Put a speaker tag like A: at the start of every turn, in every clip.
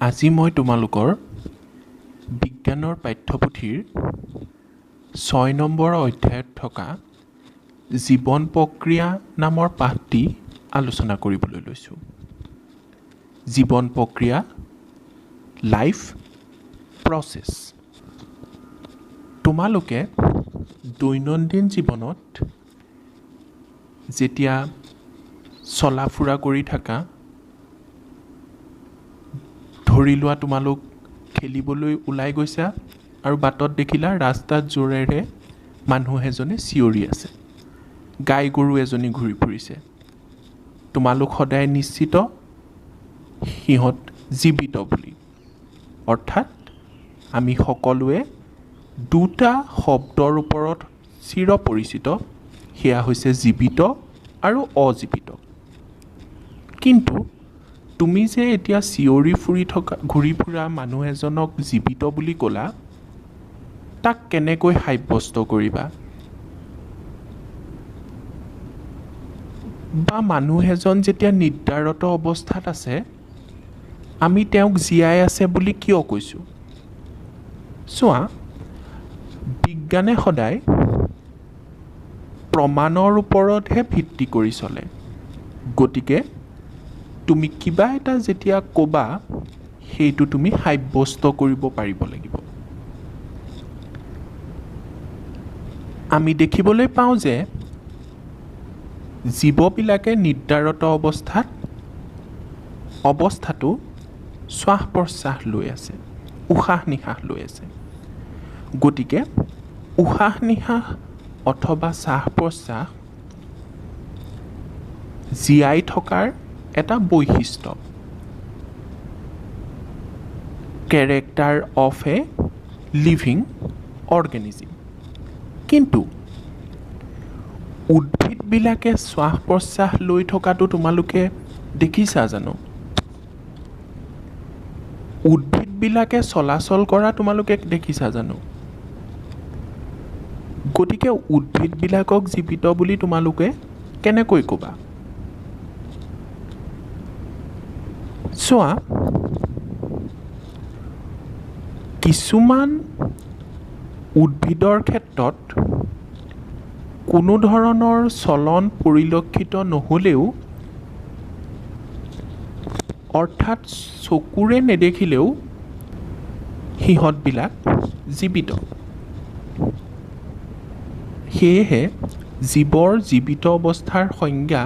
A: আজি মই তোমালোকৰ বিজ্ঞানৰ পাঠ্যপুথিৰ ৬ নম্বৰ অধ্যায়ত থকা জীৱন প্ৰক্ৰিয়া নামৰ পাঠটি আলোচনা কৰিবলৈ লৈছোঁ। জীৱন প্ৰক্ৰিয়া লাইফ প্ৰচেছ। তোমালোকে দৈনন্দিন জীৱনত যেতিয়া চলা ফুৰা কৰি থাকা, ধৰি লোৱা তোমালোক খেলিবলৈ ওলাই গৈছা আৰু বাটত দেখিলা ৰাস্তাত জোৰেৰে মানুহ এজনে চিঞৰি আছে, গাই গৰু এজনী ঘূৰি ফুৰিছে। তোমালোক সদায় নিশ্চিত সিহঁত জীৱিত বুলি। অৰ্থাৎ আমি সকলোৱে দুটা শব্দৰ ওপৰত চিৰপৰিচিত, সেয়া হৈছে জীৱিত আৰু অজীৱিত। কিন্তু তুমি যে এতিয়া চিঞৰি ঘূৰি ফুৰা মানুহ এজনক জীৱিত বুলি ক'লা, তাক কেনেকৈ সাব্যস্ত কৰিবা? বা মানুহ এজন যেতিয়া নিদ্ৰাৰত অৱস্থাত আছে, আমি তেওঁক জীয়াই আছে বুলি কিয় কৈছোঁ? চোৱা, বিজ্ঞানে সদায় প্ৰমাণৰ ওপৰতহে ভিত্তি কৰি চলে। গতিকে তুমি কিবা এটা যেতিয়া ক'বা, সেইটো তুমি সাব্যস্ত কৰিব পাৰিব লাগিব। আমি দেখিবলৈ পাওঁ যে জীৱবিলাকে নিদ্ৰাৰত অৱস্থাটো শ্বাস প্ৰশ্বাস লৈ আছে, উশাহ নিশাহ লৈ আছে। গতিকে উশাহ নিশাহ অথবা শ্বাস প্ৰশ্বাস জীয়াই থকাৰ এটা বৈশিষ্ট্য, character of a living organism. কিন্তু উদ্ভিদবিলাকে শ্বাস প্ৰশ্বাস লৈ থকাটো তোমালোকে দেখিছা জানো? উদ্ভিদবিলাকে চলাচল কৰা তোমালোকে দেখিছা জানো? গতিকে উদ্ভিদবিলাকক জীৱিত বুলি তোমালোকে কেনেকৈ ক'বা? চোৱা, কিছুমান উদ্ভিদৰ ক্ষেত্ৰত কোনো ধৰণৰ চলন পৰিলক্ষিত নহ'লেও, অৰ্থাৎ চকুৰে নেদেখিলেও সিহঁতবিলাক জীৱিত। সেয়েহে জীৱৰ জীৱিত অৱস্থাৰ সংজ্ঞা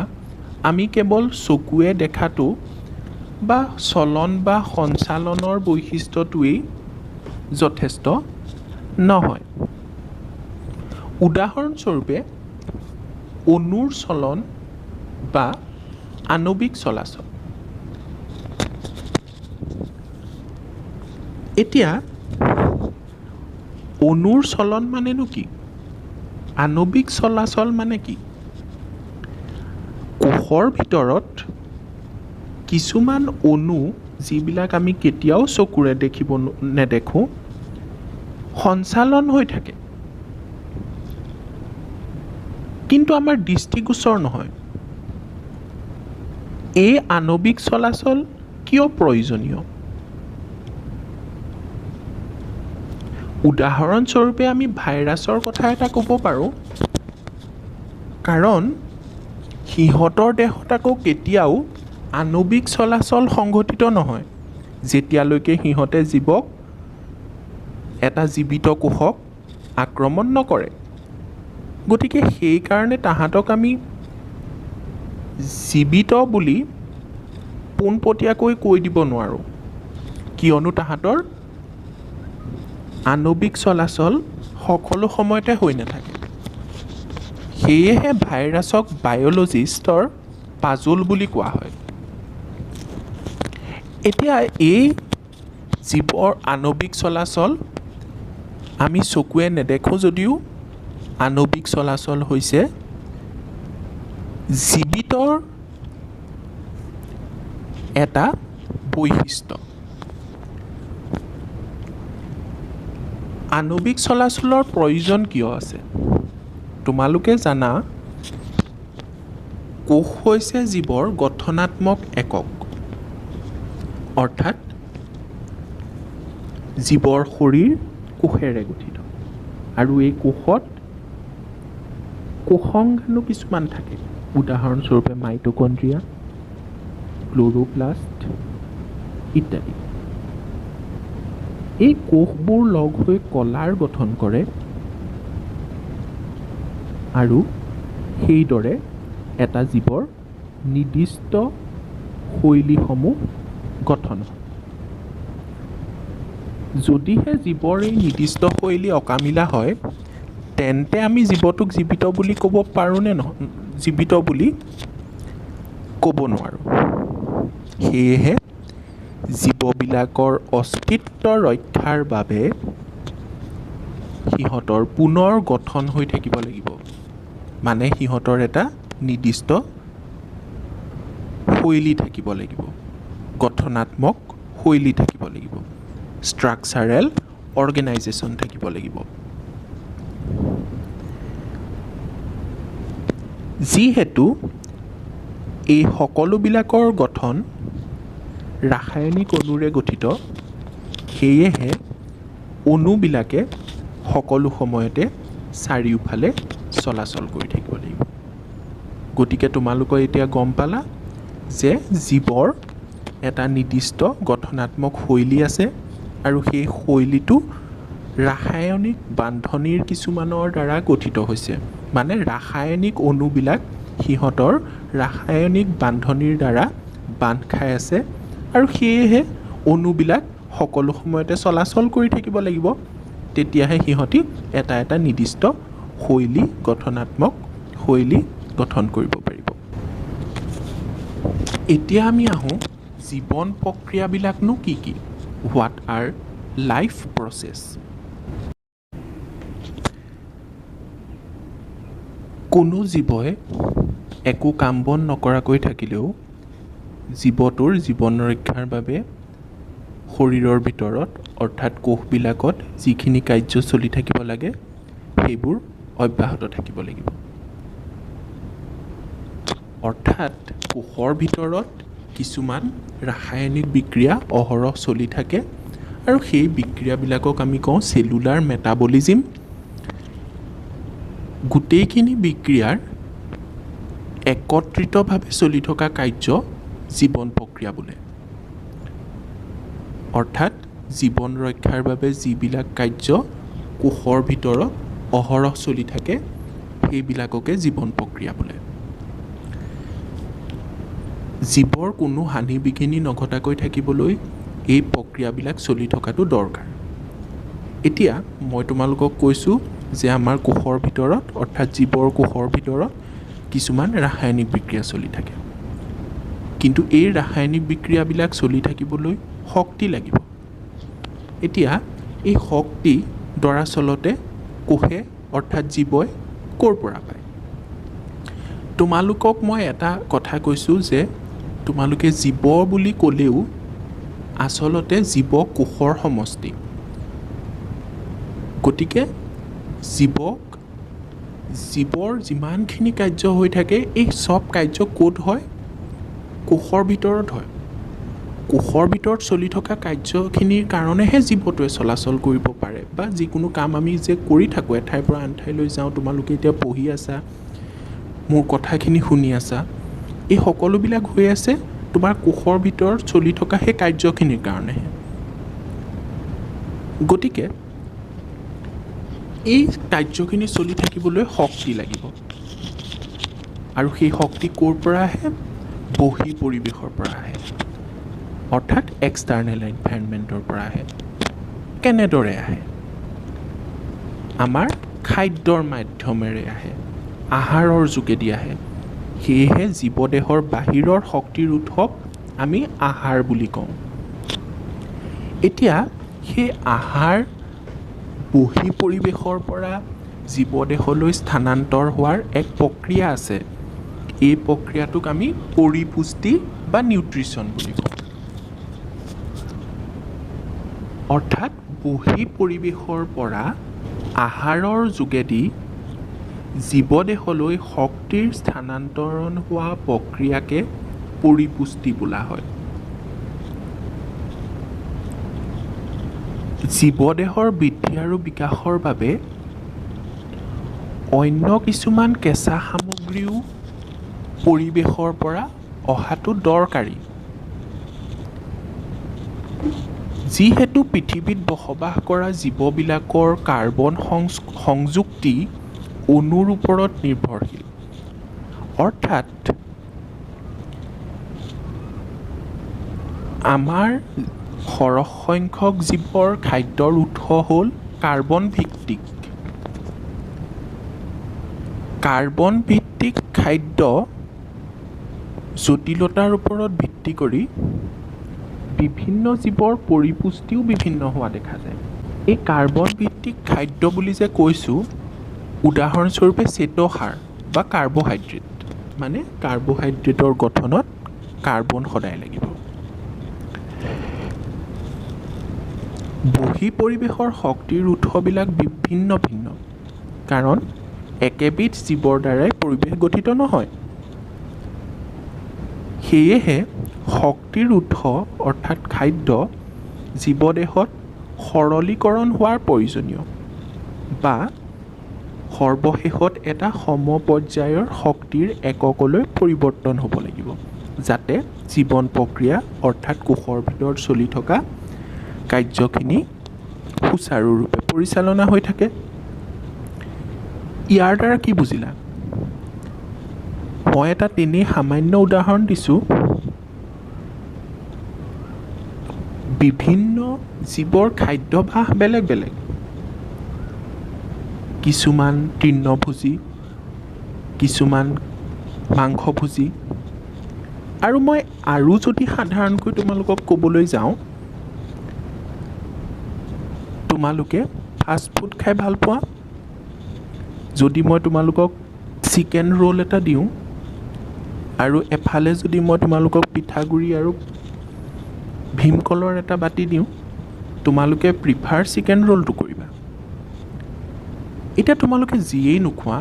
A: আমি কেৱল চকুৱে দেখাটো বা চলন বা সঞ্চালনৰ বৈশিষ্ট্যটোৱেই যথেষ্ট নহয়। উদাহৰণস্বৰূপে অণুৰ চলন বা আণৱিক চলাচল। এতিয়া অণুৰ চলন মানেনো কি? আণৱিক চলাচল মানে কি? কোষৰ ভিতৰত কিছুমান অণু, যিবিলাক আমি কেতিয়াও চকুৰে নেদেখোঁ, সঞ্চালন হৈ থাকে, কিন্তু আমাৰ দৃষ্টিগোচৰ নহয়। এই আণৱিক চলাচল কিয় প্ৰয়োজনীয়? উদাহৰণস্বৰূপে আমি ভাইৰাছৰ কথা এটা ক'ব পাৰোঁ, কাৰণ সিহঁতৰ দেহত আকৌ কেতিয়াও আণৱিক চলাচল সংঘটিত নহয়, যেতিয়ালৈকে সিহঁতে এটা জীৱিত কোষক আক্ৰমণ নকৰে। গতিকে সেইকাৰণে তাহাঁতক আমি জীৱিত বুলি পোনপটীয়াকৈ কৈ দিব নোৱাৰোঁ, কিয়নো তাহাঁতৰ আণৱিক চলাচল সকলো সময়তে হৈ নাথাকে। সেয়েহে ভাইৰাছক বায়'লজিষ্টৰ পাজল বুলি কোৱা হয়। এতিয়া এই জীৱৰ আণৱিক চলাচল আমি চকুৱে নেদেখোঁ যদিও আণৱিক চলাচল হৈছে জীৱিতৰ এটা বৈশিষ্ট্য। আণৱিক চলাচলৰ প্ৰয়োজন কিয় আছে? তোমালোকে জানা, কোষ হৈছে জীৱৰ গঠনাত্মক একক। অৰ্থাৎ জীৱৰ শৰীৰ কোষেৰে গঠিত আৰু এই কোষত কোষাংগাণু কিছুমান থাকে, উদাহৰণস্বৰূপে মাইটোকণ্ড্ৰিয়া, ক্লৰোপ্লাষ্ট ইত্যাদি। এই কোষবোৰ লগ হৈ কলাৰ গঠন কৰে আৰু সেইদৰে এটা জীৱৰ নিৰ্দিষ্ট শৈলীসমূহ গঠন হয়। যদিহে জীৱৰ এই নিৰ্দিষ্ট শৈলী অকামিলা হয়, তেন্তে আমি জীৱটোক জীৱিত বুলি ক'ব পাৰোঁ নে নহয়? জীৱিত বুলি ক'ব নোৱাৰোঁ। সেয়েহে জীৱবিলাকৰ অস্তিত্ব ৰক্ষাৰ বাবে সিহঁতৰ পুনৰ গঠন হৈ থাকিব লাগিব। মানে সিহঁতৰ এটা নিৰ্দিষ্ট শৈলী থাকিব লাগিব, গঠনাত্মক শৈলী থাকিব লাগিব, ষ্ট্ৰাকচাৰেল অৰ্গেনাইজেশ্যন থাকিব লাগিব। যিহেতু এই সকলোবিলাকৰ গঠন ৰাসায়নিক অণুৰে গঠিত, সেয়েহে অণুবিলাকে সকলো সময়তে চাৰিওফালে চলাচল কৰি থাকিব লাগিব। গতিকে তোমালোকে এতিয়া গম পালা যে জীৱৰ এটা নিৰ্দিষ্ট গঠনাত্মক শৈলী আছে আৰু সেই শৈলীটো ৰাসায়নিক বান্ধনিৰ কিছুমানৰ দ্বাৰা গঠিত হৈছে। মানে ৰাসায়নিক অণুবিলাক সিহঁতৰ ৰাসায়নিক বান্ধনিৰ দ্বাৰা বান্ধ খাই আছে আৰু সেয়েহে অণুবিলাক সকলো সময়তে চলাচল কৰি থাকিব লাগিব। তেতিয়াহে সিহঁতি এটা এটা নিৰ্দিষ্ট শৈলী, গঠনাত্মক শৈলী গঠন কৰিব পাৰিব। এতিয়া আমি আহোঁ জীৱন প্ৰক্ৰিয়াবিলাকনো কি কি? What are life process? কোনো জীৱই একো কাম বন নকৰাকৈ থাকিলেও জীৱটোৰ জীৱন ৰক্ষাৰ বাবে শৰীৰৰ ভিতৰত অৰ্থাৎ কোষবিলাকত যিখিনি কাৰ্য চলি থাকিব লাগে সেইবোৰ অব্যাহত থাকিব লাগিব। অৰ্থাৎ কোষৰ ভিতৰত কিছুমান ৰাসায়নিক বিক্ৰিয়া অহৰহ চলি থাকে আৰু সেই বিক্ৰিয়াবিলাকক আমি কওঁ চেলুলাৰ মেটাবলিজিম। গোটেইখিনি বিক্ৰিয়াৰ একত্ৰিতভাৱে চলি থকা কাৰ্য জীৱন প্ৰক্ৰিয়া বোলে। অৰ্থাৎ জীৱন ৰক্ষাৰ বাবে যিবিলাক কাৰ্য কোষৰ ভিতৰত অহৰহ চলি থাকে সেইবিলাককে জীৱন প্ৰক্ৰিয়া বোলে। জীৱৰ কোনো হানি বিঘিনি নঘটাকৈ থাকিবলৈ এই প্ৰক্ৰিয়াবিলাক চলি থকাটো দৰকাৰ। এতিয়া মই তোমালোকক কৈছোঁ যে আমাৰ কোষৰ ভিতৰত অৰ্থাৎ জীৱৰ কোষৰ ভিতৰত কিছুমান ৰাসায়নিক বিক্ৰিয়া চলি থাকে। কিন্তু এই ৰাসায়নিক বিক্ৰিয়াবিলাক চলি থাকিবলৈ শক্তি লাগিব। এতিয়া এই শক্তি দৰাচলতে কোষে অৰ্থাৎ জীৱই ক'ৰ পৰা পায়? তোমালোকক মই এটা কথা কৈছোঁ যে তোমালোকে জীৱ বুলি ক'লেও আচলতে জীৱ কোষৰ সমষ্টি। গতিকে জীৱৰ যিমানখিনি কাৰ্য হৈ থাকে এই চব কাৰ্য ক'ত হয়? কোষৰ ভিতৰত হয়। কোষৰ ভিতৰত চলি থকা কাৰ্যখিনিৰ কাৰণেহে জীৱটোৱে চলাচল কৰিব পাৰে বা যিকোনো কাম আমি যে কৰি থাকোঁ, এঠাইৰ পৰা আন ঠাইলৈ যাওঁ, তোমালোকে এতিয়া পঢ়ি আছা, মোৰ কথাখিনি শুনি আছা, এই সকলোবিলাক হৈ আছে তোমাৰ কোষৰ ভিতৰত চলি থকা সেই কাৰ্যখিনিৰ কাৰণেহে। গতিকে এই কাৰ্যখিনি চলি থাকিবলৈ শক্তি লাগিব আৰু সেই শক্তি ক'ৰ পৰা আহে? বহি পৰিৱেশৰ পৰা আহে, অৰ্থাৎ এক্সটাৰ্নেল এনভাইৰনমেণ্টৰ পৰা আহে। কেনেদৰে আহে? আমাৰ খাদ্যৰ মাধ্যমেৰে আহে, আহাৰৰ যোগেদি আহে। সেয়েহে জীৱদেহৰ বাহিৰৰ শক্তিৰ উৎসৱ আমি আহাৰ বুলি কওঁ। এতিয়া সেই আহাৰ বহি পৰিৱেশৰ পৰা জীৱদেহলৈ স্থানান্তৰ হোৱাৰ এক প্ৰক্ৰিয়া আছে। এই প্ৰক্ৰিয়াটোক আমি পৰিপুষ্টি বা নিউট্ৰিশ্যন বুলি কওঁ। অৰ্থাৎ বহি পৰিৱেশৰ পৰা আহাৰৰ যোগেদি জীৱদেহলৈ শক্তিৰ স্থানান্তৰণ হোৱা প্ৰক্ৰিয়াকে পৰিপুষ্টি বোলা হয়। জীৱদেহৰ বৃদ্ধি আৰু বিকাশৰ বাবে অন্য কিছুমান কেঁচা সামগ্ৰীও পৰিৱেশৰ পৰা অহাটো দৰকাৰী। যিহেতু পৃথিৱীত বসবাস কৰা জীৱবিলাকৰ কাৰ্বন সংযুক্তি অণুৰ ওপৰত নিৰ্ভৰশীল। অৰ্থাৎ আমাৰ সৰহ সংখ্যক জীৱৰ খাদ্যৰ উৎস হ'ল কাৰ্বন ভিত্তিক। কাৰ্বন ভিত্তিক খাদ্য জটিলতাৰ ওপৰত ভিত্তি কৰি বিভিন্ন জীৱৰ পৰিপুষ্টিও বিভিন্ন হোৱা দেখা যায়। এই কাৰ্বন ভিত্তিক খাদ্য বুলি যে কৈছোঁ, উদাহৰণস্বৰূপে শ্বেতসাৰ বা কাৰ্বহাইড্ৰেট, মানে কাৰ্বহাইড্ৰেটৰ গঠনত কাৰ্বন সদায় লাগিব। বহি পৰিৱেশৰ শক্তিৰ উৎসবিলাক ভিন্ন ভিন্ন, কাৰণ একেবিধ জীৱৰ দ্বাৰাই পৰিৱেশ গঠিত নহয়। সেয়েহে শক্তিৰ উৎস অৰ্থাৎ খাদ্য জীৱদেহত সৰলীকৰণ হোৱাৰ প্ৰয়োজনীয় বা সৰ্বশেষত এটা সমপৰ্যায়ৰ শক্তিৰ এককলৈ পৰিৱৰ্তন হ'ব লাগিব, যাতে জীৱন প্ৰক্ৰিয়া অৰ্থাৎ কোষৰ ভিতৰত চলি থকা কাৰ্যখিনি সুচাৰুৰূপে পৰিচালনা হৈ থাকে। ইয়াৰ দ্বাৰা কি বুজিলা? মই এটা তেনেই সামান্য উদাহৰণ দিছোঁ। বিভিন্ন জীৱৰ খাদ্যাভ্যাস বেলেগ বেলেগ। কিছুমান তৃণভোজী, কিছুমান মাংসভোজী। আৰু মই আৰু যদি সাধাৰণকৈ তোমালোকক ক'বলৈ যাওঁ, তোমালোকে ফাষ্ট ফুড খাই ভাল পোৱা? যদি মই তোমালোকক চিকেন ৰোল এটা দিওঁ আৰু এফালে যদি মই তোমালোকক পিঠাগুড়ি আৰু ভীমকলৰ এটা বাতি দিওঁ, তোমালোকে প্ৰিফাৰ চিকেন ৰোলটো কৰিবা। এতিয়া তোমালোকে যিয়েই নোখোৱা,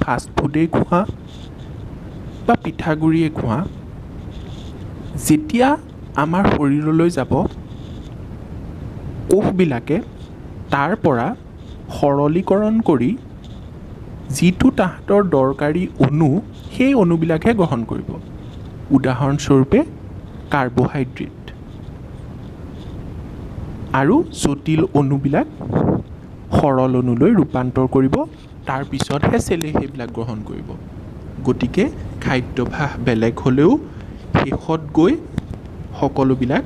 A: ফাষ্ট ফুডেই খোৱা বা পিঠাগুড়িয়ে খোৱা, যেতিয়া আমাৰ শৰীৰলৈ যাব, কোষবিলাকে তাৰ পৰা সৰলীকৰণ কৰি যিটো তাহাঁতৰ দৰকাৰী অণু, সেই অণুবিলাকহে গ্ৰহণ কৰিব। উদাহৰণস্বৰূপে কাৰ্বহাইড্ৰেট আৰু জটিল অণুবিলাক সৰল অণুলৈ ৰূপান্তৰ কৰিব, তাৰপিছতহে চেলে সেইবিলাক গ্ৰহণ কৰিব। গতিকে খাদ্যাভ্যাস বেলেগ হ'লেও শেষত গৈ সকলোবিলাক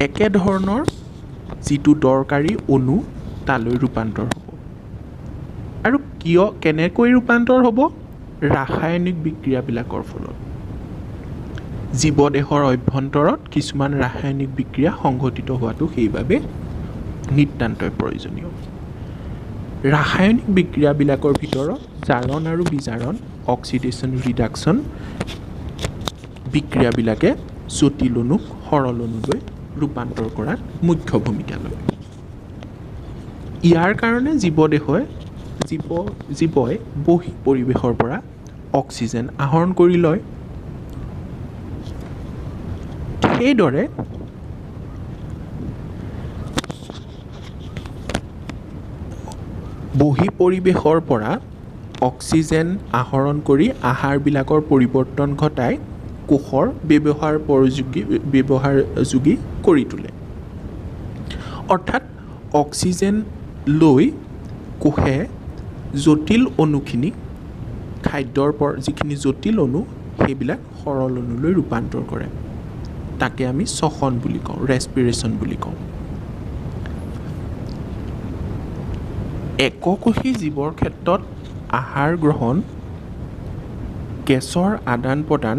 A: একেধৰণৰ যিটো দৰকাৰী অণু তালৈ ৰূপান্তৰ হ'ব। আৰু কেনেকৈ ৰূপান্তৰ হ'ব? ৰাসায়নিক বিক্ৰিয়াবিলাকৰ ফলত। জীৱদেহৰ অভ্যন্তৰত কিছুমান ৰাসায়নিক বিক্ৰিয়া সংঘটিত হোৱাটো সেইবাবে নিতান্তই প্ৰয়োজনীয়। ৰাসায়নিক বিক্ৰিয়াবিলাকৰ ভিতৰত জাৰণ আৰু বিজাৰণ, অক্সিডেশ্যন ৰিডাকশ্যন বিক্ৰিয়াবিলাকে জটিল অণুক সৰল অণুলৈ ৰূপান্তৰ কৰাত মুখ্য ভূমিকা লয়। ইয়াৰ কাৰণে জীৱই বহি পৰিৱেশৰ পৰা অক্সিজেন আহৰণ কৰি লয়। সেইদৰে বহি পৰিৱেশৰ পৰা অক্সিজেন আহৰণ কৰি আহাৰবিলাকৰ পৰিৱৰ্তন ঘটাই কোষৰ ব্যৱহাৰযোগী কৰি তোলে। অৰ্থাৎ অক্সিজেন লৈ কোষে জটিল অণুখিনি, খাদ্যৰ পৰা যিখিনি জটিল অণু, সেইবিলাক সৰল অণুলৈ ৰূপান্তৰ কৰে। তাকে আমি শ্বসন বুলি কওঁ, ৰেছপিৰেশ্যন বুলি কওঁ। এককোষী জীৱৰ ক্ষেত্ৰত আহাৰ গ্ৰহণ, গেছৰ আদান প্ৰদান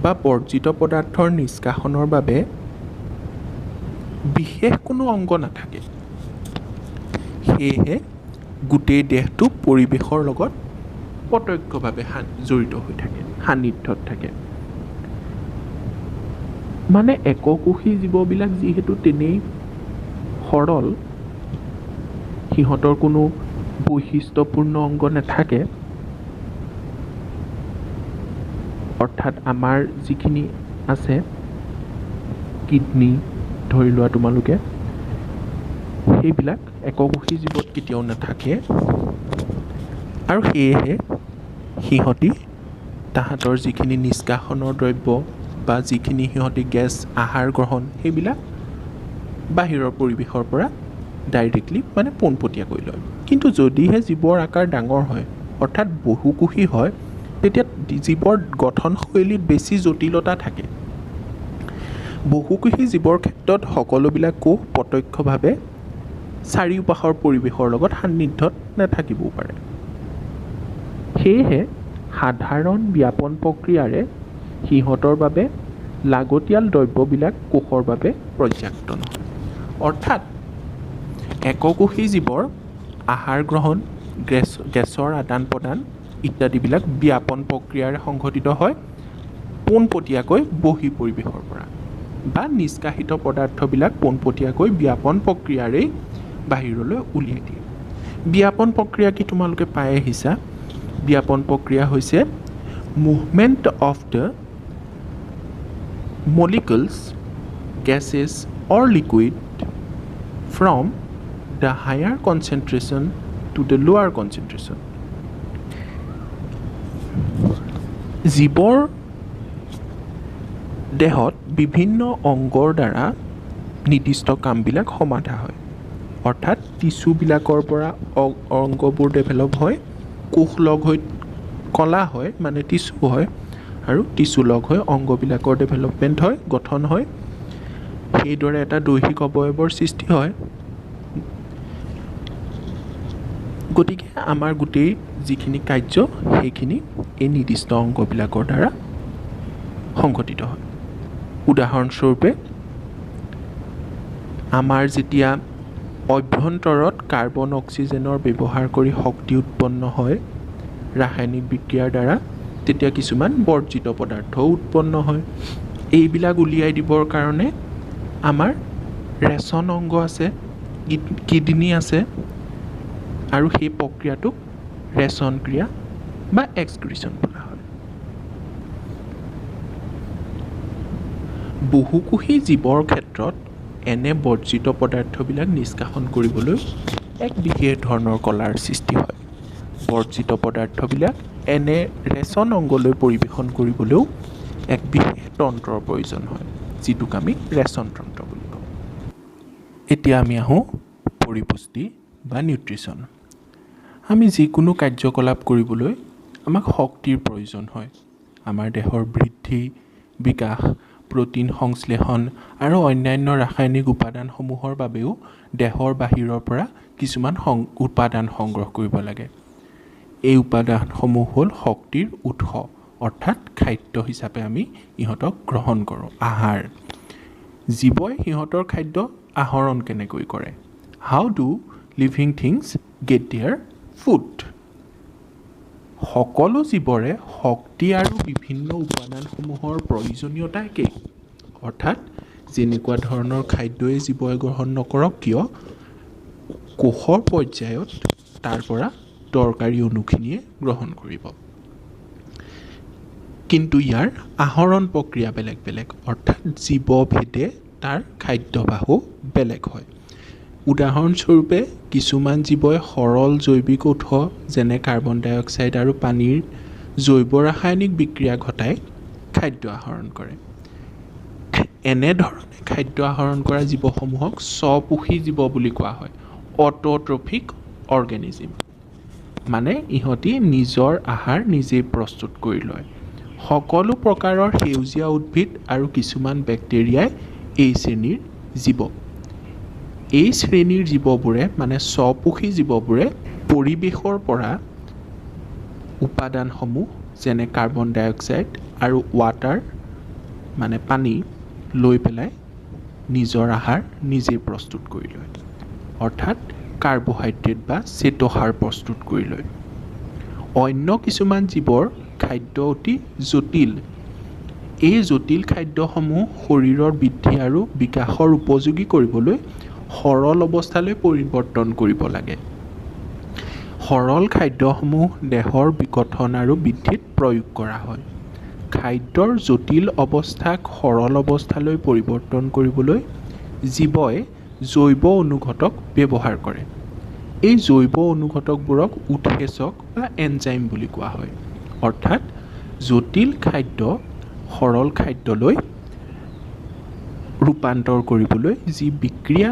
A: বা বৰ্জিত পদাৰ্থৰ নিষ্কাশনৰ বাবে বিশেষ কোনো অংগ নাথাকে। সেয়েহে গোটেই দেহটো পৰিৱেশৰ লগত প্ৰত্যক্ষভাৱে জড়িত হৈ থাকে, সান্নিধ্যত থাকে। মানে এককোষী জীৱবিলাক যিহেতু তেনেই সৰল, সিহঁতৰ কোনো বৈশিষ্ট্যপূৰ্ণ অংগ নাথাকে। অৰ্থাৎ আমাৰ যিখিনি আছে, কিডনী ধৰি লোৱা তোমালোকে, সেইবিলাক এককোষী জীৱত কেতিয়াও নাথাকে আৰু সেয়েহে সিহঁতি তাহাঁতৰ যিখিনি নিষ্কাশনৰ দ্ৰব্য বা যিখিনি সিহঁতি গেছ আহাৰ গ্ৰহণ সেইবিলাক বাহিৰৰ পৰিৱেশৰ পৰা ডাইৰেক্টলি মানে পোনপটীয়াকৈ লয়। কিন্তু যদিহে জীৱৰ আকাৰ ডাঙৰ হয় অৰ্থাৎ বহুকোষী হয় তেতিয়া জীৱৰ গঠনশৈলীত বেছি জটিলতা থাকে। বহুকোষী জীৱৰ ক্ষেত্ৰত সকলোবিলাক কোষ প্ৰত্যক্ষভাৱে চাৰিওপাশৰ পৰিৱেশৰ লগত সান্নিধ্যত নাথাকিবও পাৰে। সেয়েহে সাধাৰণ ব্যাপন প্ৰক্ৰিয়াৰে সিহঁতৰ বাবে লাগতিয়াল দ্ৰব্যবিলাক কোষৰ বাবে পৰ্যাপ্ত নহয়। অৰ্থাৎ এককোষী জীৱৰ আহাৰ গ্ৰহণ, গেছৰ আদান প্ৰদান ইত্যাদিবিলাক ব্যাপন প্ৰক্ৰিয়াৰে সংঘটিত হয় পোনপটীয়াকৈ বহিঃ পৰিৱেশৰ পৰা বা নিষ্কাশিত পদাৰ্থবিলাক পোনপটীয়াকৈ ব্যাপন প্ৰক্ৰিয়াৰেই বাহিৰলৈ উলিয়াই দিয়ে। ব্যাপন প্ৰক্ৰিয়া কি তোমালোকে পাই আহিছা? ব্যাপন প্ৰক্ৰিয়া হৈছে movement of the molecules, gases or liquid from the higher concentration to the lower concentration. জীৱৰ দেহত বিভিন্ন অংগৰ দ্বাৰা নিৰ্দিষ্ট কামবিলাক সমাধা হয়। অৰ্থাৎ টিচুবিলাকৰ পৰা অংগবোৰ ডেভেলপ হয়, কোষ লগ হৈ কলা হয় মানে টিচু হয় আৰু টিচু লগ হৈ অংগবিলাকৰ ডেভেলপমেণ্ট হয়, গঠন হয়। সেইদৰে এটা দৈহিক অৱয়ৱৰ সৃষ্টি হয়। গতিকে আমাৰ গোটেই যিখিনি কাৰ্য সেইখিনি এই নিৰ্দিষ্ট অংগবিলাকৰ দ্বাৰা সংঘটিত হয়। উদাহৰণস্বৰূপে আমাৰ যেতিয়া অভ্যন্তৰত কাৰ্বন অক্সিজেনৰ ব্যৱহাৰ কৰি শক্তি উৎপন্ন হয় ৰাসায়নিক বিক্ৰিয়াৰ দ্বাৰা, তেতিয়া কিছুমান বৰ্জিত পদাৰ্থও উৎপন্ন হয়। এইবিলাক উলিয়াই দিবৰ কাৰণে আমাৰ ৰেচন অংগ আছে, কিডনী আছে আৰু সেই প্ৰক্ৰিয়াটোক ৰেচন ক্ৰিয়া বা এক্সক্ৰিশ্যন বোলা হয়। বহুকোষী জীৱৰ ক্ষেত্ৰত এনে বৰ্জিত পদাৰ্থবিলাক নিষ্কাশন কৰিবলৈ এক বিশেষ ধৰণৰ কলাৰ সৃষ্টি হয়। বৰ্জিত পদাৰ্থবিলাক এনে ৰেচন অংগলৈ পৰিৱেশন কৰিবলৈও এক বিশেষ তন্ত্ৰৰ প্ৰয়োজন হয়, যিটোক আমি ৰেচন তন্ত্ৰ বুলি কওঁ। এতিয়া আমি আহোঁ পৰিপুষ্টি বা নিউট্ৰিশ্যন। আমি যিকোনো কাৰ্যকলাপ কৰিবলৈ আমাক শক্তিৰ প্ৰয়োজন হয়। আমাৰ দেহৰ বৃদ্ধি, বিকাশ, প্ৰ'টিন সংশ্লেষণ আৰু অন্যান্য ৰাসায়নিক উপাদানসমূহৰ বাবেও দেহৰ বাহিৰৰ পৰা কিছুমান উপাদান সংগ্ৰহ কৰিব লাগে। এই উপাদানসমূহ হ'ল শক্তিৰ উৎস, অৰ্থাৎ খাদ্য হিচাপে আমি ইহঁতক গ্ৰহণ কৰোঁ, আহাৰ। জীৱই সিহঁতৰ খাদ্য আহৰণ কেনেকৈ কৰে? How do living things get their food? সকলো জীৱৰে শক্তি আৰু বিভিন্ন উপাদানসমূহৰ প্ৰয়োজনীয়তা একেই। অৰ্থাৎ যেনেকুৱা ধৰণৰ খাদ্যই জীৱই গ্ৰহণ নকৰক কিয়, কোষৰ পৰ্যায়ত তাৰ পৰা দৰকাৰী অণুখিনিয়ে গ্ৰহণ কৰিব। কিন্তু ইয়াৰ আহৰণ প্ৰক্ৰিয়া বেলেগ বেলেগ, অৰ্থাৎ জীৱভেদে তাৰ খাদ্যভাসো বেলেগ হয়। উদাহৰণস্বৰূপে কিছুমান জীৱই সৰল জৈৱিক উৎস যেনে কাৰ্বন ডাই অক্সাইড আৰু পানীৰ জৈৱ ৰাসায়নিক বিক্ৰিয়া ঘটাই খাদ্য আহৰণ কৰে। এনেধৰণে খাদ্য আহৰণ কৰা জীৱসমূহক স্বপোষী জীৱ বুলি কোৱা হয়, অট'ট্ৰফিক অৰ্গেনিজিম। মানে ইহঁতি নিজৰ আহাৰ নিজেই প্ৰস্তুত কৰি লয়। সকলো প্ৰকাৰৰ সেউজীয়া উদ্ভিদ আৰু কিছুমান বেক্টেৰিয়াই এই শ্ৰেণীৰ জীৱ। এই শ্ৰেণীৰ জীৱবোৰে মানে স্বপোষী জীৱবোৰে পৰিৱেশৰ পৰা উপাদানসমূহ যেনে কাৰ্বন ডাই অক্সাইড আৰু ৱাটাৰ মানে পানী লৈ পেলাই নিজৰ আহাৰ নিজেই প্ৰস্তুত কৰি লয়। অৰ্থাৎ কাৰ্বহাইড্ৰেট বা শ্বেতসাৰ প্ৰস্তুত কৰি লয়। অন্য কিছুমান জীৱৰ খাদ্য অতি জটিল। এই জটিল খাদ্যসমূহ শৰীৰৰ বৃদ্ধি আৰু বিকাশৰ উপযোগী কৰিবলৈ সৰল অৱস্থালৈ পৰিৱৰ্তন কৰিব লাগে। সৰল খাদ্যসমূহ দেহৰ গঠন আৰু বৃদ্ধিত প্ৰয়োগ কৰা হয়। খাদ্যৰ জটিল অৱস্থাক সৰল অৱস্থালৈ পৰিৱৰ্তন কৰিবলৈ জীৱই জৈৱ অনুঘটক ব্যৱহাৰ কৰে। এই জৈৱ অনুঘটকবোৰক উৎসেচক বা এনজাইম বুলি কোৱা হয়। অৰ্থাৎ জটিল খাদ্য সৰল খাদ্যলৈ ৰূপান্তৰ কৰিবলৈ যি বিক্ৰিয়া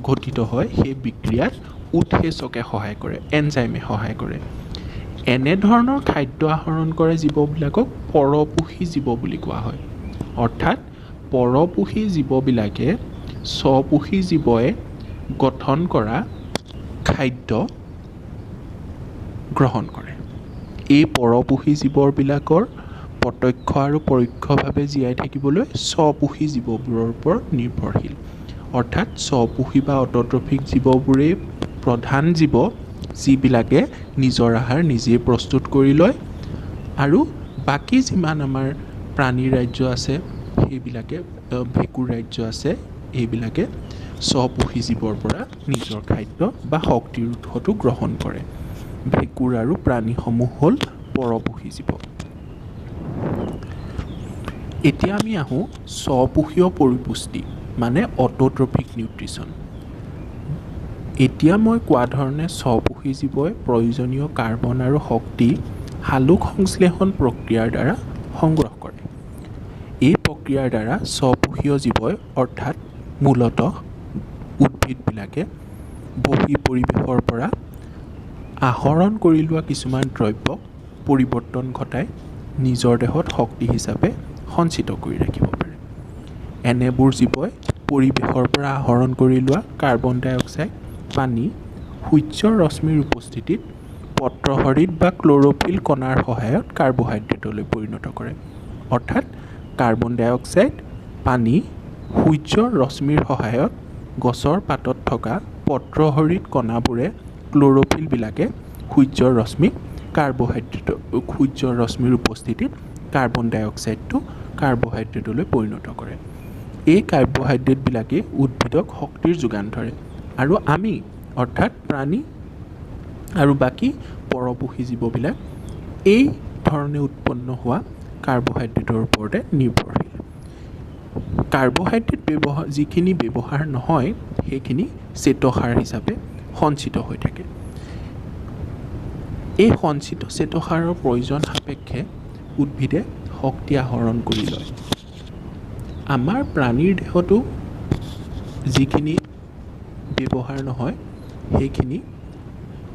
A: ঘটিত হয় সেই বিক্ৰিয়াত উৎসেচকে সহায় কৰে, এনজাইমে সহায় কৰে। এনেধৰণৰ খাদ্য আহৰণ কৰে জীৱবিলাকক পৰপোষী জীৱ বুলি কোৱা হয়। অৰ্থাৎ পৰপোষী জীৱবিলাকে স্বপোষী জীৱই গঠন কৰা খাদ্য গ্ৰহণ কৰে। এই পৰপোষী জীৱবিলাকৰ প্ৰত্যক্ষ আৰু পৰোক্ষভাৱে জীয়াই থাকিবলৈ স্বপোষী জীৱবোৰৰ ওপৰত নিৰ্ভৰশীল। অৰ্থাৎ স্বপোষী বা অট'ট্ৰফিক জীৱবোৰেই প্ৰধান জীৱ যিবিলাকে নিজৰ আহাৰ নিজেই প্ৰস্তুত কৰি লয় আৰু বাকী যিমান আমাৰ প্ৰাণী ৰাজ্য আছে সেইবিলাকে ভেঁকুৰ ৰাজ্য আছে এইবিলাকে স্বপোষী জীৱৰ পৰা নিজৰ খাদ্য বা শক্তিৰ উৎসটো গ্ৰহণ কৰে। ভেঁকুৰ আৰু প্ৰাণীসমূহ হ'ল পৰপোষী জীৱ। এতিয়া আমি আহোঁ স্বপোষীয় পৰিপুষ্টি মানে অট'ট্ৰফিক নিউট্ৰিশ্যন। এতিয়া মই কোৱা ধৰণে স্বপোষী জীৱই প্ৰয়োজনীয় কাৰ্বন আৰু শক্তি সালোক সংশ্লেষণ প্ৰক্ৰিয়াৰ দ্বাৰা সংগ্ৰহ কৰে। এই প্ৰক্ৰিয়াৰ দ্বাৰা স্বপোষীয় জীৱই অৰ্থাৎ মূলতঃ উদ্ভিদবিলাকে বহি পৰিৱেশৰ পৰা আহৰণ কৰি লোৱা কিছুমান দ্ৰব্যক পৰিৱৰ্তন ঘটাই নিজৰ দেহত শক্তি হিচাপে সঞ্চিত কৰি ৰাখিব পাৰে। এনেবোৰ জীৱই পৰিৱেশৰ পৰা আহৰণ কৰি লোৱা কাৰ্বন ডাই অক্সাইড, পানী, সূৰ্যৰ ৰশ্মিৰ উপস্থিতিত পত্ৰহৰিত বা ক্ল'ৰ'ফিল কণাৰ সহায়ত কাৰ্বহাইড্ৰেটলৈ পৰিণত কৰে। অৰ্থাৎ কাৰ্বন ডাই অক্সাইড, পানী, সূৰ্যৰ ৰশ্মিৰ সহায়ত গছৰ পাতত থকা পত্ৰহৰিত কণাবোৰে ক্ল'ৰ'ফিলবিলাকে সূৰ্যৰ ৰশ্মিৰ উপস্থিতিত কাৰ্বন ডাই অক্সাইডটো কাৰ্বহাইড্ৰেটলৈ পৰিণত কৰে। এই কাৰ্বহাইড্ৰেটবিলাকে উদ্ভিদক শক্তিৰ যোগান ধৰে আৰু আমি অৰ্থাৎ প্ৰাণী আৰু বাকী পৰপোষী জীৱবিলাক এই ধৰণে উৎপন্ন হোৱা কাৰ্বহাইড্ৰেটৰ ওপৰতে নিৰ্ভৰশীল। কাৰ্বহাইড্ৰেট যিখিনি ব্যৱহাৰ নহয় সেইখিনি শ্বেতসাৰ হিচাপে সঞ্চিত হৈ থাকে। এই সঞ্চিত শ্বেতসাৰৰ প্ৰয়োজন সাপেক্ষে উদ্ভিদে শক্তি আহৰণ কৰি লয়। আমাৰ প্ৰাণীৰ দেহতো যিখিনি ব্যৱহাৰ নহয় সেইখিনি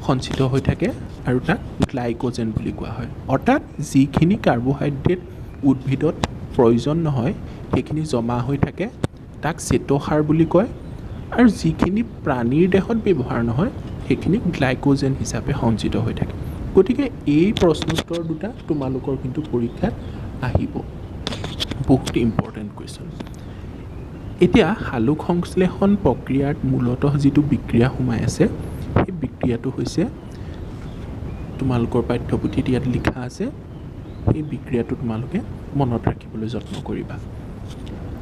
A: সঞ্চিত হৈ থাকে আৰু তাক গ্লাইক'জেন বুলি কোৱা হয়। অৰ্থাৎ যিখিনি কাৰ্বহাইড্ৰেট উদ্ভিদত প্ৰয়োজন নহয় সেইখিনি জমা হৈ থাকে তাক শ্বেতসাৰ বুলি কয় আৰু যিখিনি প্ৰাণীৰ দেহত ব্যৱহাৰ নহয় সেইখিনি গ্লাইক'জেন হিচাপে সঞ্চিত হৈ থাকে। গতিকে এই প্ৰশ্নোত্তৰ দুটা তোমালোকৰ কিন্তু পৰীক্ষাত আহিব, বহুত ইম্পৰ্টেণ্ট কুৱেশ্যন। এতিয়া সালোক সংশ্লেষণ প্ৰক্ৰিয়াত মূলতঃ যিটো বিক্ৰিয়া সোমাই আছে সেই বিক্ৰিয়াটো হৈছে তোমালোকৰ পাঠ্যপুথিত ইয়াত লিখা আছে। সেই বিক্ৰিয়াটো তোমালোকে মনত ৰাখিবলৈ যত্ন কৰিবা।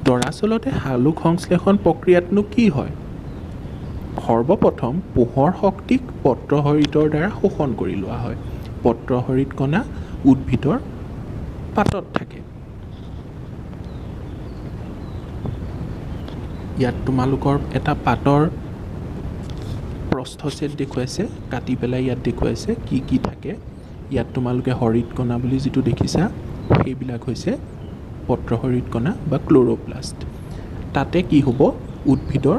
A: দৰাচলতে সালোক সংশ্লেষণ প্ৰক্ৰিয়াতনো কি হয়? সৰ্বপ্ৰথম পোহৰ শক্তিক পত্ৰহৰিতৰ দ্বাৰা শোষণ কৰি লোৱা হয়। পত্ৰহৰিত কণা উদ্ভিদৰ পাতত থাকে। ইয়াত তোমালোকৰ এটা পাতৰ প্ৰস্থছেদ দেখুৱাইছে, কাটি পেলাই ইয়াত দেখুৱাইছে কি কি থাকে। ইয়াত তোমালোকে হৰিত কণা বুলি যিটো দেখিছা সেইবিলাক হৈছে পত্ৰহৰিত কণা বা ক্ল'ৰ'প্লাষ্ট। তাতে কি হ'ব? উদ্ভিদৰ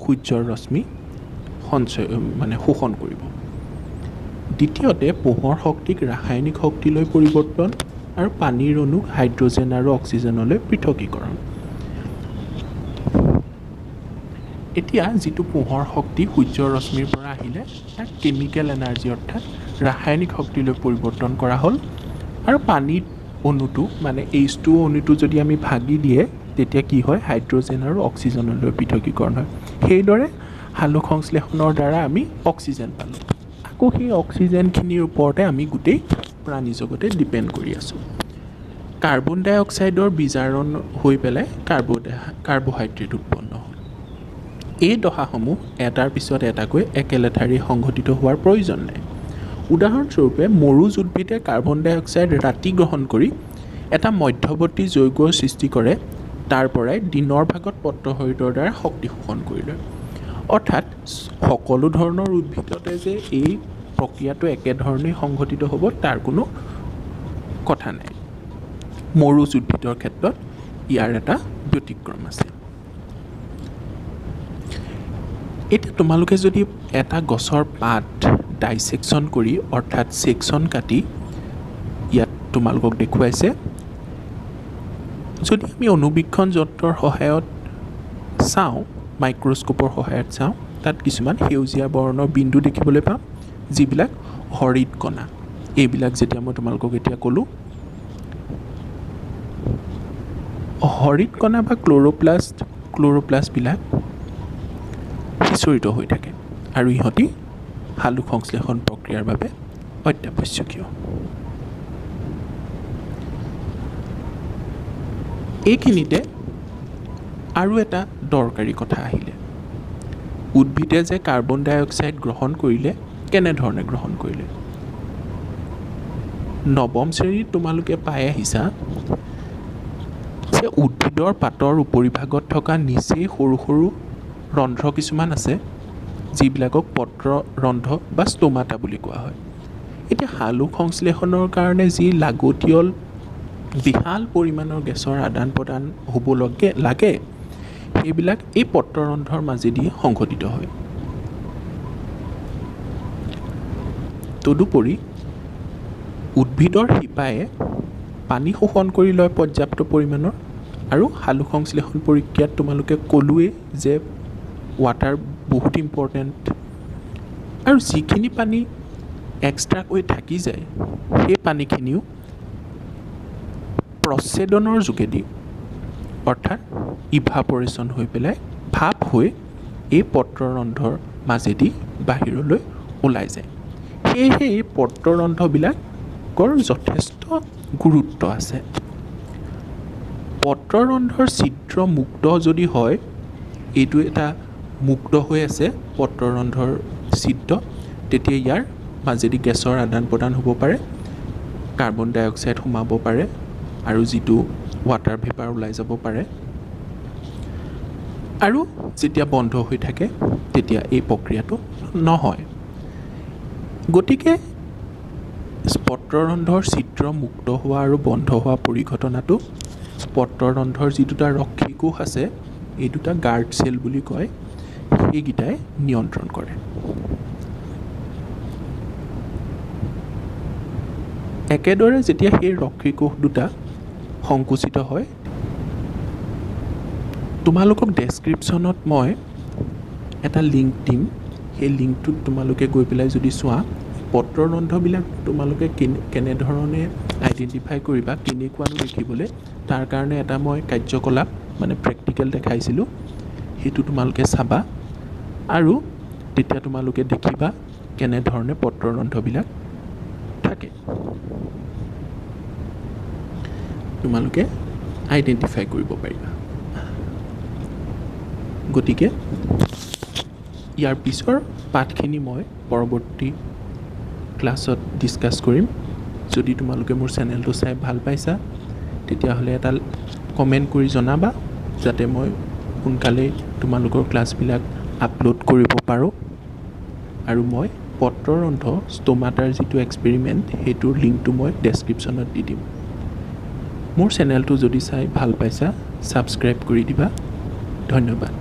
A: সূৰ্যৰ ৰশ্মি শোষণ কৰিব। দ্বিতীয়তে পোহৰ শক্তিক ৰাসায়নিক শক্তিলৈ পৰিৱৰ্তন আৰু পানীৰ অণুক হাইড্ৰজেন আৰু অক্সিজেনলৈ পৃথকীকৰণ। এতিয়া যিটো পোহৰ শক্তি সূৰ্যৰ ৰশ্মিৰ পৰা আহিলে তাক কেমিকেল এনাৰ্জি অৰ্থাৎ ৰাসায়নিক শক্তিলৈ পৰিৱৰ্তন কৰা হ'ল আৰু পানীৰ অণুটো মানে H2O অণুটো যদি আমি ভাগি দিয়ে তেতিয়া কি হয়? হাইড্ৰজেন আৰু অক্সিজেনলৈ পৃথকীকৰণ হয়। সেইদৰে সালোক সংশ্লেষণৰ দ্বাৰা আমি অক্সিজেন পালোঁ। আকৌ সেই অক্সিজেনখিনিৰ ওপৰতে আমি গোটেই প্ৰাণী জগতে ডিপেণ্ড কৰি আছোঁ। কাৰ্বন ডাই অক্সাইডৰ বিজাৰণ হৈ পেলাই কাৰ্বহাইড্ৰেট উৎপন্ন হ'ল। এই দশাসমূহ এটাৰ পিছত এটাকৈ একেলেঠাৰিয়ে সংঘটিত হোৱাৰ প্ৰয়োজন নাই। উদাহৰণস্বৰূপে মৰুজ উদ্ভিদে কাৰ্বন ডাই অক্সাইড ৰাতি গ্ৰহণ কৰি এটা মধ্যৱৰ্তী যৌগৰ সৃষ্টি কৰে তাৰ পৰাই দিনৰ ভাগত পত্ৰশৰীৰৰ দ্বাৰা শক্তি শোষণ কৰি লয়। অৰ্থাৎ সকলো ধৰণৰ উদ্ভিদতে যে এই প্ৰক্ৰিয়াটো একেধৰণেই সংঘটিত হ'ব তাৰ কোনো কথা নাই। মৰুজ উদ্ভিদৰ ক্ষেত্ৰত ইয়াৰ এটা ব্যতিক্ৰম আছে। এতিয়া তোমালোকে যদি এটা গছৰ পাত ডাইছেকশ্যন কৰি অৰ্থাৎ ছেকশ্যন কাটি ইয়াত তোমালোকক দেখুৱাইছে, যদি আমি অনুবীক্ষণ যন্ত্ৰৰ সহায়ত চাওঁ, মাইক্ৰস্কোপৰ সহায়ত চাওঁ, তাত কিছুমান সেউজীয়া বৰ্ণৰ বিন্দু দেখিবলৈ পাম, যিবিলাক হৰিত কণা। এইবিলাক যেতিয়া মই তোমালোকক এতিয়া ক'লোঁ, হৰিত কণা বা ক্ল'ৰ'প্লাষ্টবিলাক সিঁচৰিত হৈ থাকে আৰু ইহঁতি সালোক সংশ্লেষণ প্ৰক্ৰিয়াৰ বাবে অত্যাৱশ্যকীয়। এইখিনিতে আৰু এটা দৰকাৰী কথা আহিলে, উদ্ভিদে যে কাৰ্বন ডাই অক্সাইড গ্ৰহণ কৰিলে, কেনেধৰণে গ্ৰহণ কৰিলে। নৱম শ্ৰেণীত তোমালোকে পাই আহিছা যে উদ্ভিদৰ পাতৰ উপৰিভাগত থকা নিচেই সৰু সৰু ৰন্ধ্ৰ কিছুমান আছে, যিবিলাকক পত্ৰ ৰন্ধ্ৰ বা ষ্ট'মাটা বুলি কোৱা হয়। এতিয়া সালোক সংশ্লেষণৰ কাৰণে যি লাগতিয়াল বিশাল পৰিমাণৰ গেছৰ আদান প্ৰদান হ'ব লাগে, সেইবিলাক এই পত্ৰৰন্ধ্ৰৰ মাজেদি সংঘটিত হয়। তদুপৰি উদ্ভিদৰ শিপায়ে পানী শোষণ কৰি লয় পৰ্যাপ্ত পৰিমাণৰ, আৰু সালোক সংশ্লেষণ প্ৰক্ৰিয়াত তোমালোকে ক'লোৱেই যে ৱাটাৰ বহুত ইম্পৰ্টেণ্ট, আৰু যিখিনি পানী এক্সট্ৰাকৈ থাকি যায় সেই পানীখিনিও প্ৰচ্ছেদনৰ যোগেদি অৰ্থাৎ ইভাপৰেশ্যন হৈ পেলাই ভাপ হৈ এই পত্ৰৰন্ধ্ৰৰ মাজেদি বাহিৰলৈ ওলাই যায়। সেয়েহে এই পত্ৰৰন্ধ্ৰবিলাকৰ যথেষ্ট গুৰুত্ব আছে। পত্ৰৰন্ধ্ৰৰ ছিদ্ৰ মুক্ত যদি হয়, এইটো এটা মুক্ত হৈ আছে পত্ৰৰন্ধ্ৰৰ ছিদ্ৰ, তেতিয়া ইয়াৰ মাজেদি গেছৰ আদান প্ৰদান হ'ব পাৰে, কাৰ্বন ডাই অক্সাইড সোমাব পাৰে আৰু যিটো ৱাটাৰ ভেপাৰ ওলাই যাব পাৰে। আৰু যেতিয়া বন্ধ হৈ থাকে তেতিয়া এই প্ৰক্ৰিয়াটো নহয়। গতিকে পত্ৰৰন্ধ্ৰৰ ছিদ্ৰ মুক্ত হোৱা আৰু বন্ধ হোৱা পৰিঘটনাটো পত্ৰৰন্ধ্ৰৰ যি দুটা ৰক্ষী কোষ আছে, এই দুটা গাৰ্ড চেল বুলি কয়, সেইকেইটাই নিয়ন্ত্ৰণ কৰে। একেদৰে যেতিয়া সেই ৰক্ষী কোষ দুটা সংকুচিত হয়, তোমালোকক ডেছক্ৰিপশ্যনত মই এটা লিংক দিম, সেই লিংকটোত তোমালোকে গৈ পেলাই যদি চোৱা, পত্ৰৰন্ধ্ৰবিলাক তোমালোকে কেনেধৰণে আইডেণ্টিফাই কৰিবা, কেনেকুৱানো দেখিবলৈ, তাৰ কাৰণে এটা মই কাৰ্যকলাপ মানে প্ৰেক্টিকেল দেখাইছিলোঁ, সেইটো তোমালোকে চাবা আৰু তেতিয়া তোমালোকে দেখিবা কেনেধৰণে পত্ৰৰন্ধ্ৰবিলাক থাকে, তোমালোকে আইডেণ্টিফাই কৰিব পাৰিবা। গতিকে ইয়াৰ পিছৰ পাঠখিনি মই পৰৱৰ্তী ক্লাছত ডিছকাছ কৰিম। যদি তোমালোকে মোৰ চেনেলটো চাই ভাল পাইছা, তেতিয়াহ'লে এটা কমেণ্ট কৰি জনাবা, যাতে মই সোনকালেই তোমালোকৰ ক্লাছবিলাক আপলোড কৰিব পাৰোঁ। আৰু মই পত্ৰৰন্ধ্ৰ ষ্ট'মাটাৰ যিটো এক্সপেৰিমেণ্ট, সেইটোৰ লিংকটো মই ডেছক্ৰিপশ্যনত দি দিম। মোৰ চেনেলটো যদি চাই ভাল পাইছা, ছাবস্ক্ৰাইব কৰি দিবা। ধন্যবাদ।